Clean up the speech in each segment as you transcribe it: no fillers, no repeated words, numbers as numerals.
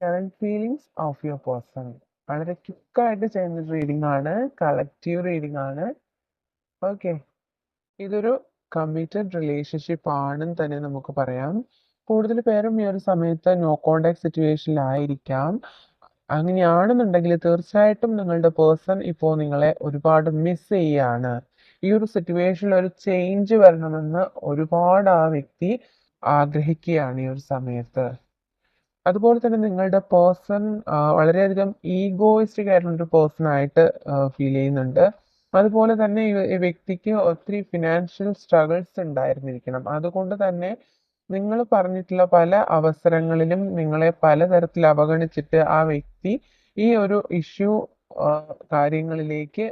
Current feelings of your person. വളരെ ക്വിക്കായിട്ട് ചെയ്യുന്ന reading ആണ്, കളക്റ്റീവ് റീഡിംഗ് ആണ്. ഓക്കെ, ഇതൊരു കമ്മിറ്റഡ് റിലേഷൻഷിപ്പ് ആണെന്ന് തന്നെ നമുക്ക് പറയാം. കൂടുതൽ പേരും ഈ ഒരു സമയത്ത് നോ കോണ്ടാക്ട് സിറ്റുവേഷനിലായിരിക്കാം. അങ്ങനെയാണെന്നുണ്ടെങ്കിൽ തീർച്ചയായിട്ടും നിങ്ങളുടെ പേഴ്സൺ ഇപ്പോൾ നിങ്ങളെ ഒരുപാട് മിസ് ചെയ്യാണ്. ഈ ഒരു സിറ്റുവേഷനിൽ ഒരു ചേഞ്ച് വരണമെന്ന് ഒരുപാട് ആ വ്യക്തി ആഗ്രഹിക്കുകയാണ് ഈ ഒരു സമയത്ത്. അതുപോലെ തന്നെ നിങ്ങളുടെ പേഴ്സൺ വളരെയധികം ഈഗോയിസ്റ്റിക് ആയിട്ടുള്ളൊരു പേഴ്സൺ ആയിട്ട് ഫീൽ ചെയ്യുന്നുണ്ട്. അതുപോലെ തന്നെ ഈ വ്യക്തിക്ക് ഒത്തിരി ഫിനാൻഷ്യൽ സ്ട്രഗിൾസ് ഉണ്ടായിരുന്നിരിക്കണം. അതുകൊണ്ട് തന്നെ നിങ്ങൾ പറഞ്ഞിട്ടുള്ള പല അവസരങ്ങളിലും നിങ്ങളെ പലതരത്തിൽ അവഗണിച്ചിട്ട് ആ വ്യക്തി ഈ ഒരു ഇഷ്യൂ കാര്യങ്ങളിലേക്ക്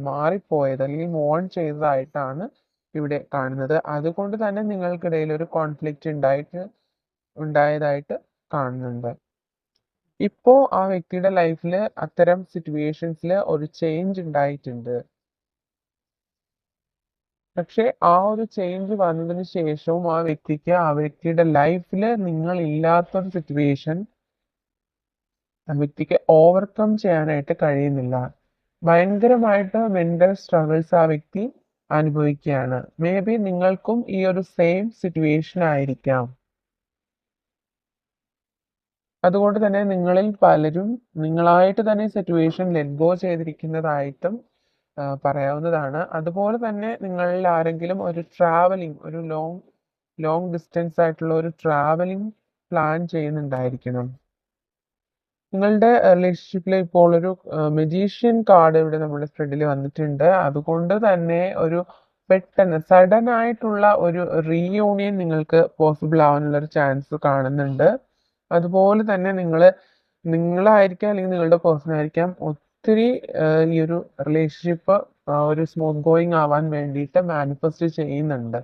മാറിപ്പോയത് അല്ലെങ്കിൽ മൂവ് ഓൺ ചെയ്തതായിട്ടാണ് ഇവിടെ കാണുന്നത്. അതുകൊണ്ട് തന്നെ നിങ്ങൾക്കിടയിൽ ഒരു കോൺഫ്ലിക്റ്റ് ഉണ്ടായതായിട്ട് കാണുന്നുണ്ട്. ഇപ്പോ ആ വ്യക്തിയുടെ ലൈഫിൽ അത്തരം സിറ്റുവേഷൻസിൽ ഒരു ചേഞ്ച് ഉണ്ടായിട്ടുണ്ട്. പക്ഷെ ആ ഒരു ചേഞ്ച് വന്നതിന് ശേഷവും ആ വ്യക്തിയുടെ ലൈഫിൽ നിങ്ങൾ ഇല്ലാത്തൊരു സിറ്റുവേഷൻ ആ വ്യക്തിക്ക് ഓവർകം ചെയ്യാനായിട്ട് കഴിയുന്നില്ല. ഭയങ്കരമായിട്ട് മെന്റൽ സ്ട്രഗിൾസ് ആ വ്യക്തി അനുഭവിക്കുകയാണ്. മേ ബി നിങ്ങൾക്കും ഈ ഒരു സെയിം സിറ്റുവേഷൻ ആയിരിക്കാം. അതുകൊണ്ട് തന്നെ നിങ്ങളിൽ പലരും നിങ്ങളായിട്ട് തന്നെ സിറ്റുവേഷൻ ലെറ്റ് ഗോ ചെയ്തിരിക്കുന്നതായിട്ടും പറയാവുന്നതാണ്. അതുപോലെ തന്നെ നിങ്ങളിൽ ആരെങ്കിലും ഒരു ട്രാവലിംഗ്, ഒരു ലോങ് ഡിസ്റ്റൻസ് ആയിട്ടുള്ള ഒരു ട്രാവലിംഗ് പ്ലാൻ ചെയ്യുന്നുണ്ടായിരിക്കണം. നിങ്ങളുടെ റിലേഷൻഷിപ്പിൽ ഇപ്പോൾ ഒരു മജീഷ്യൻ കാർഡ് ഇവിടെ നമ്മുടെ ഫ്രണ്ടിൽ വന്നിട്ടുണ്ട്. അതുകൊണ്ട് തന്നെ ഒരു പെട്ടെന്ന് സഡൻ ആയിട്ടുള്ള ഒരു റീയൂണിയൻ നിങ്ങൾക്ക് പോസിബിൾ ആവാനുള്ള ഒരു ചാൻസ് കാണുന്നുണ്ട്. അതുപോലെ തന്നെ നിങ്ങളായിരിക്കാം അല്ലെങ്കിൽ നിങ്ങളുടെ പേഴ്സൺ ആയിരിക്കാം ഒത്തിരി ഈ ഒരു റിലേഷൻഷിപ്പ് ഒരു സ്മൂത്ത് ഗോയിങ് ആവാൻ വേണ്ടിയിട്ട് മാനിഫെസ്റ്റ് ചെയ്യുന്നുണ്ട്.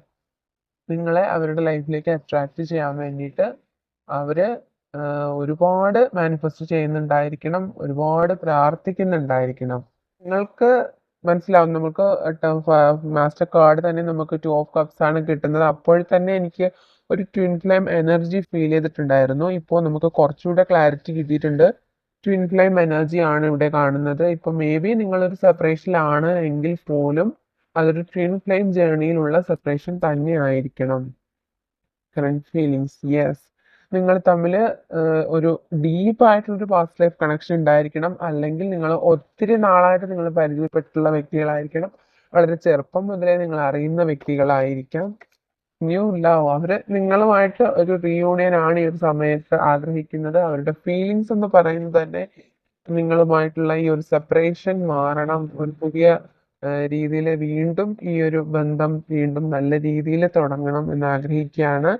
നിങ്ങളെ അവരുടെ ലൈഫിലേക്ക് അട്രാക്ട് ചെയ്യാൻ വേണ്ടിയിട്ട് അവര് ഒരുപാട് മാനിഫെസ്റ്റ് ചെയ്യുന്നുണ്ടായിരിക്കണം, ഒരുപാട് പ്രാർത്ഥിക്കുന്നുണ്ടായിരിക്കണം. നിങ്ങൾക്ക് മനസ്സിലാവും, നമുക്ക് മാസ്റ്റർ കാർഡ് തന്നെ നമുക്ക് 2 ഓഫ് കപ്സ് ആണ് കിട്ടുന്നത്. അപ്പോൾ തന്നെ എനിക്ക് ഒരു ട്വിൻ ഫ്ലെയിം എനർജി ഫീൽ ചെയ്തിട്ടുണ്ടായിരുന്നു. ഇപ്പോൾ നമുക്ക് കുറച്ചുകൂടെ ക്ലാരിറ്റി കിട്ടിയിട്ടുണ്ട്. ട്വിൻ ഫ്ലെയിം എനർജി ആണ് ഇവിടെ കാണുന്നത്. ഇപ്പൊ മേ ബി നിങ്ങളൊരു സെപ്പറേഷനിലാണ് എങ്കിൽ പോലും അതൊരു ട്വിൻ ഫ്ലെയിം ജേർണിയിലുള്ള സെപ്പറേഷൻ തന്നെ ആയിരിക്കണം. കറന്റ് ഫീലിങ്സ്, യെസ്, നിങ്ങൾ തമ്മിൽ ഒരു ഡീപ്പ് ആയിട്ടുള്ളൊരു പാസ്റ്റ് ലൈഫ് കണക്ഷൻ ഉണ്ടായിരിക്കണം. അല്ലെങ്കിൽ നിങ്ങൾ ഒത്തിരി നാളായിട്ട് നിങ്ങൾ പരിചയപ്പെട്ടിട്ടുള്ള വ്യക്തികളായിരിക്കണം. വളരെ ചെറുപ്പം മുതലേ നിങ്ങൾ അറിയുന്ന വ്യക്തികളായിരിക്കാം. ന്യൂ ലവ്, അവര് നിങ്ങളുമായിട്ട് ഒരു റീയൂണിയൻ ആണ് ഈ ഒരു സമയത്ത് ആഗ്രഹിക്കുന്നത്. അവരുടെ ഫീലിങ്സ് എന്ന് പറയുന്നത് തന്നെ നിങ്ങളുമായിട്ടുള്ള ഈ ഒരു സെപ്പറേഷൻ മാറണം, ഒരു പുതിയ രീതിയിൽ വീണ്ടും ഈ ഒരു ബന്ധം വീണ്ടും നല്ല രീതിയിൽ തുടങ്ങണം എന്ന് ആഗ്രഹിക്കുകയാണ്.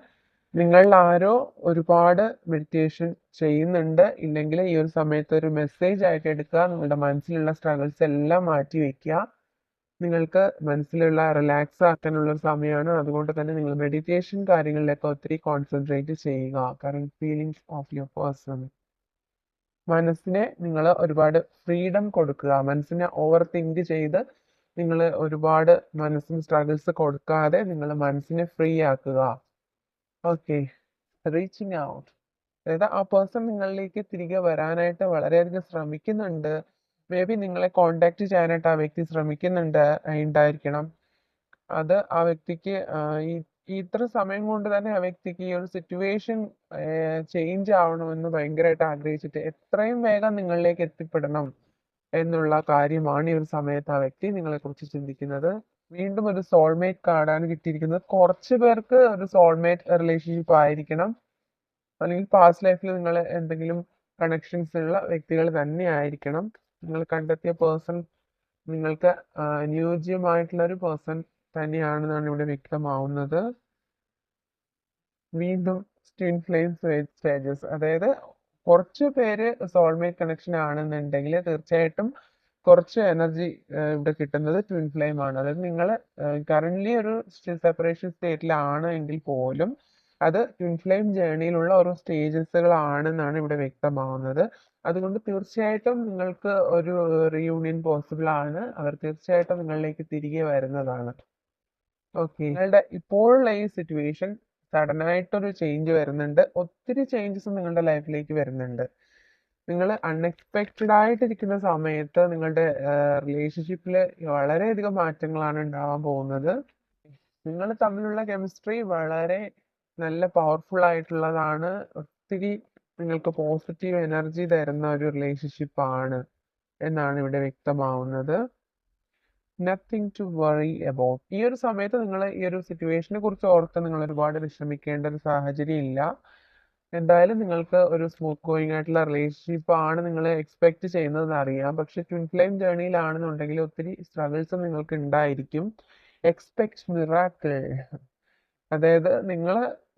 നിങ്ങൾ ആരോ ഒരുപാട് മെഡിറ്റേഷൻ ചെയ്യുന്നുണ്ട്. ഇല്ലെങ്കിൽ ഈ ഒരു സമയത്ത് ഒരു മെസ്സേജ് ആയിട്ട് എടുക്കുക. നിങ്ങളുടെ മനസ്സിലുള്ള സ്ട്രഗിൾസ് എല്ലാം മാറ്റി വെക്കുക. നിങ്ങൾക്ക് മനസ്സിലുള്ള റിലാക്സ് ആക്കാനുള്ള ഒരു സമയമാണ്. അതുകൊണ്ട് തന്നെ നിങ്ങൾ മെഡിറ്റേഷൻ കാര്യങ്ങളിലൊക്കെ ഒത്തിരി കോൺസെൻട്രേറ്റ് ചെയ്യുക. Current feelings of your person. മനസ്സിനെ നിങ്ങൾ ഒരുപാട് ഫ്രീഡം കൊടുക്കുക. മനസ്സിനെ ഓവർ തിങ്ക് ചെയ്ത് നിങ്ങൾ ഒരുപാട് മനസ്സിന് സ്ട്രഗിൾസ് കൊടുക്കാതെ നിങ്ങൾ മനസ്സിനെ ഫ്രീ ആക്കുക. ഓക്കെ, റീച്ചിങ് ഔട്ട്, അതായത് ആ പേഴ്സൺ നിങ്ങളിലേക്ക് തിരികെ വരാനായിട്ട് വളരെയധികം ശ്രമിക്കുന്നുണ്ട്. മേ ബി നിങ്ങളെ കോണ്ടാക്ട് ചെയ്യാനായിട്ട് ആ വ്യക്തി ഉണ്ടായിരിക്കണം. അത് ആ വ്യക്തിക്ക് ഈ ഇത്ര സമയം കൊണ്ട് തന്നെ ആ വ്യക്തിക്ക് ഈ ഒരു സിറ്റുവേഷൻ ചേഞ്ച് ആവണമെന്ന് ഭയങ്കരമായിട്ട് ആഗ്രഹിച്ചിട്ട് എത്രയും വേഗം നിങ്ങളിലേക്ക് എത്തിപ്പെടണം എന്നുള്ള കാര്യമാണ് ഈ ഒരു സമയത്ത് ആ വ്യക്തി നിങ്ങളെ കുറിച്ച് ചിന്തിക്കുന്നത്. വീണ്ടും ഒരു സോൾമേറ്റ് കാർഡാണ് കിട്ടിയിരിക്കുന്നത്. കുറച്ച് പേർക്ക് ഒരു സോൾമേറ്റ് റിലേഷൻഷിപ്പ് ആയിരിക്കണം, അല്ലെങ്കിൽ പാസ്റ്റ് ലൈഫിൽ നിങ്ങൾ എന്തെങ്കിലും കണക്ഷൻസ് ഉള്ള വ്യക്തികൾ തന്നെ ആയിരിക്കണം. നിങ്ങൾ കണ്ടെത്തിയ പേഴ്സൺ നിങ്ങൾക്ക് അനുയോജ്യമായിട്ടുള്ള ഒരു പേഴ്സൺ തന്നെയാണെന്നാണ് ഇവിടെ വ്യക്തമാവുന്നത്. വീണ്ടും ട്വിൻ ഫ്ലെയിം സ്റ്റേജസ്, അതായത് കുറച്ച് പേര് സോൾമേറ്റ് കണക്ഷൻ ആണെന്നുണ്ടെങ്കിൽ തീർച്ചയായിട്ടും കുറച്ച് എനർജി ഇവിടെ കിട്ടുന്നത് ട്വിൻ ഫ്ലെയിം ആണ്. അതായത് നിങ്ങൾ കറന്റ്ലി ഒരു സെപ്പറേഷൻ സ്റ്റേറ്റിലാണ് എങ്കിൽ പോലും അത് ട്വിൻ ഫ്ലെയിം ജേർണിയിലുള്ള ഓരോ സ്റ്റേജസുകളാണെന്നാണ് ഇവിടെ വ്യക്തമാവുന്നത്. അതുകൊണ്ട് തീർച്ചയായിട്ടും നിങ്ങൾക്ക് ഒരു റീയൂണിയൻ പോസിബിൾ ആണ്. അവർ തീർച്ചയായിട്ടും നിങ്ങളിലേക്ക് തിരികെ വരുന്നതാണ്. ഓക്കെ, നിങ്ങളുടെ ഇപ്പോഴുള്ള ഈ സിറ്റുവേഷൻ സഡൻ ആയിട്ടൊരു ചേഞ്ച് വരുന്നുണ്ട്. ഒത്തിരി ചേഞ്ചസ് നിങ്ങളുടെ ലൈഫിലേക്ക് വരുന്നുണ്ട്. നിങ്ങൾ അൺഎക്സ്പെക്റ്റഡ് ആയിട്ടിരിക്കുന്ന സമയത്ത് നിങ്ങളുടെ റിലേഷൻഷിപ്പിൽ വളരെയധികം മാറ്റങ്ങളാണ് ഉണ്ടാവാൻ പോകുന്നത്. നിങ്ങൾ തമ്മിലുള്ള കെമിസ്ട്രി വളരെ നല്ല പവർഫുൾ ആയിട്ടുള്ളതാണ്. ഒത്തിരി നിങ്ങൾക്ക് പോസിറ്റീവ് എനർജി തരുന്ന ഒരു റിലേഷൻഷിപ്പ് ആണ് എന്നാണ് ഇവിടെ വ്യക്തമാവുന്നത്. Nothing to worry about. ഈ ഒരു സമയത്ത് നിങ്ങൾ ഈ ഒരു സിറ്റുവേഷനെ കുറിച്ച് ഓർത്ത് നിങ്ങൾ ഒരുപാട് വിഷമിക്കേണ്ട ഒരു സാഹചര്യം ഇല്ല. എന്തായാലും നിങ്ങൾക്ക് ഒരു സ്മൂത്ത് ഗോയിങ് ആയിട്ടുള്ള റിലേഷൻഷിപ്പ് ആണ് നിങ്ങൾ എക്സ്പെക്ട് ചെയ്യുന്നതെന്ന് അറിയാം. പക്ഷെ ട്വിൻ ഫ്ലെയിം ജേർണിയിലാണെന്നുണ്ടെങ്കിൽ ഒത്തിരി സ്ട്രഗിൾസ് നിങ്ങൾക്ക് ഉണ്ടായിരിക്കും. Expect miracle. അതായത് നിങ്ങൾ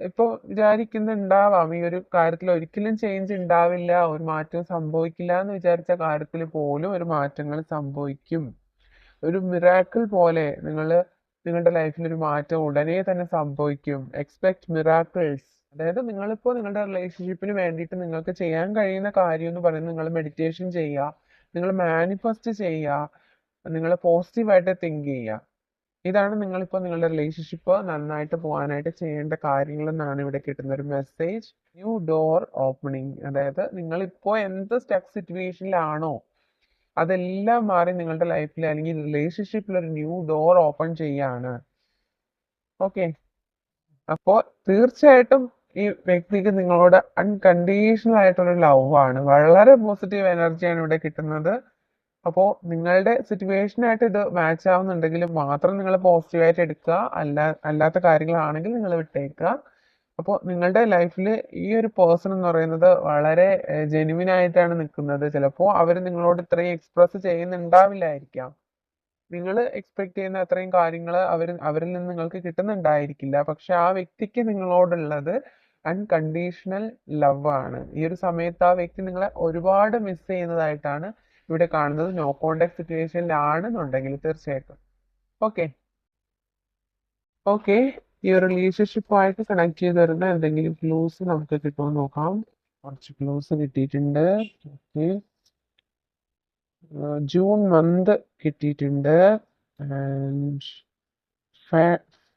ഇപ്പോൾ വിചാരിക്കുന്നുണ്ടാവാം ഈ ഒരു കാര്യത്തിൽ ഒരിക്കലും ചേഞ്ച് ഉണ്ടാവില്ല, ഒരു മാറ്റം സംഭവിക്കില്ല എന്ന് വിചാരിച്ച കാര്യത്തിൽ പോലും ഒരു മാറ്റങ്ങൾ സംഭവിക്കും. ഒരു മിറാക്കിൾ പോലെ നിങ്ങളുടെ ലൈഫിൽ ഒരു മാറ്റം ഉടനെ തന്നെ സംഭവിക്കും. Expect miracles. അതായത് നിങ്ങളിപ്പോൾ നിങ്ങളുടെ റിലേഷൻഷിപ്പിന് വേണ്ടിയിട്ട് നിങ്ങൾക്ക് ചെയ്യാൻ കഴിയുന്ന കാര്യം എന്ന് പറയുന്നത് നിങ്ങൾ മെഡിറ്റേഷൻ ചെയ്യുക, നിങ്ങൾ മാനിഫെസ്റ്റ് ചെയ്യുക, നിങ്ങൾ പോസിറ്റീവായിട്ട് തിങ്ക് ചെയ്യുക. ഇതാണ് നിങ്ങളിപ്പോൾ നിങ്ങളുടെ റിലേഷൻഷിപ്പ് നന്നായിട്ട് പോകാനായിട്ട് ചെയ്യേണ്ട കാര്യങ്ങൾ എന്നാണ് ഇവിടെ കിട്ടുന്ന ഒരു മെസ്സേജ്. New door opening. അതായത് നിങ്ങളിപ്പോൾ എന്ത് സ്റ്റക്ക് സിറ്റുവേഷനിലാണോ അതെല്ലാം മാറി നിങ്ങളുടെ ലൈഫിൽ അല്ലെങ്കിൽ റിലേഷൻഷിപ്പിൽ ഒരു ന്യൂ ഡോർ ഓപ്പൺ ചെയ്യാണ്. ഓക്കെ, അപ്പോൾ തീർച്ചയായിട്ടും ഈ വ്യക്തിക്ക് നിങ്ങളോട് അൺകണ്ടീഷണൽ ആയിട്ടുള്ള ലവ് ആണ്. വളരെ പോസിറ്റീവ് എനർജിയാണ് ഇവിടെ കിട്ടുന്നത്. അപ്പോൾ നിങ്ങളുടെ സിറ്റുവേഷനായിട്ട് ഇത് മാച്ച് ആവുന്നുണ്ടെങ്കിൽ മാത്രം നിങ്ങൾ പോസിറ്റീവായിട്ട് എടുക്കുക, അല്ലാത്ത കാര്യങ്ങളാണെങ്കിൽ നിങ്ങൾ വിട്ടേക്കുക. അപ്പോൾ നിങ്ങളുടെ ലൈഫിൽ ഈ ഒരു പേഴ്സൺ എന്ന് പറയുന്നത് വളരെ ജെന്യുവിൻ ആയിട്ടാണ് നിൽക്കുന്നത്. ചിലപ്പോൾ അവർ നിങ്ങളോട് ഇത്രയും എക്സ്പ്രസ് ചെയ്യുന്നുണ്ടാവില്ലായിരിക്കാം. നിങ്ങൾ എക്സ്പെക്ട് ചെയ്യുന്ന അത്രയും കാര്യങ്ങൾ അവരിൽ നിന്ന് നിങ്ങൾക്ക് കിട്ടുന്നുണ്ടായിരിക്കില്ല. പക്ഷെ ആ വ്യക്തിക്ക് നിങ്ങളോടുള്ളത് അൺകണ്ടീഷണൽ ലവ് ആണ്. ഈ ഒരു സമയത്ത് ആ വ്യക്തി നിങ്ങളെ ഒരുപാട് മിസ് ചെയ്യുന്നതായിട്ടാണ് ഇവിടെ കാണുന്നത്. നോ കോണ്ടാക്ട് സിറ്റുവേഷനിലാണെന്നുണ്ടെങ്കിൽ തീർച്ചയായിട്ടും. ഓക്കെ ഓക്കെ ഈ ഒരു റിലേഷൻഷിപ്പുമായിട്ട് കണക്ട് ചെയ്ത് വരുന്ന എന്തെങ്കിലും ക്ലൂസ് നമുക്ക് കിട്ടുമോ നോക്കാം. കുറച്ച് ക്ലൂസ് കിട്ടിയിട്ടുണ്ട്. ഓക്കെ, ജൂൺ മന്ത് കിട്ടിയിട്ടുണ്ട്.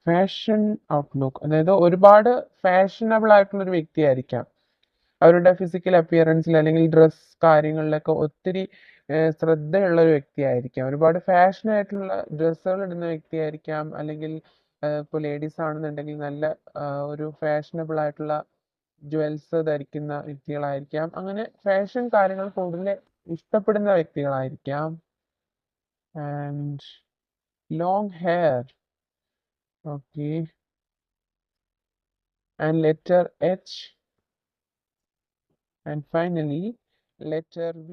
Fashion outlook. അതായത് ഒരുപാട് ഫാഷനബിൾ ആയിട്ടുള്ള ഒരു വ്യക്തിയായിരിക്കാം. അവരുടെ ഫിസിക്കൽ അപ്പിയറൻസിൽ അല്ലെങ്കിൽ ഡ്രസ് കാര്യങ്ങളിലൊക്കെ ഒത്തിരി ശ്രദ്ധയുള്ള ഒരു വ്യക്തിയായിരിക്കാം. ഒരുപാട് ഫാഷൻ ആയിട്ടുള്ള ഡ്രസ്സുകൾ ഇടുന്ന വ്യക്തിയായിരിക്കാം. അല്ലെങ്കിൽ ഇപ്പോൾ ലേഡീസ് ആണെന്നുണ്ടെങ്കിൽ നല്ല ഒരു ഫാഷനബിൾ ആയിട്ടുള്ള ജ്വൽസ് ധരിക്കുന്ന വ്യക്തികളായിരിക്കാം. അങ്ങനെ ഫാഷൻ കാര്യങ്ങൾ കൂടുതൽ ഇഷ്ടപ്പെടുന്ന വ്യക്തികളായിരിക്കാം. And long hair. Okay, and letter H, and finally letter V.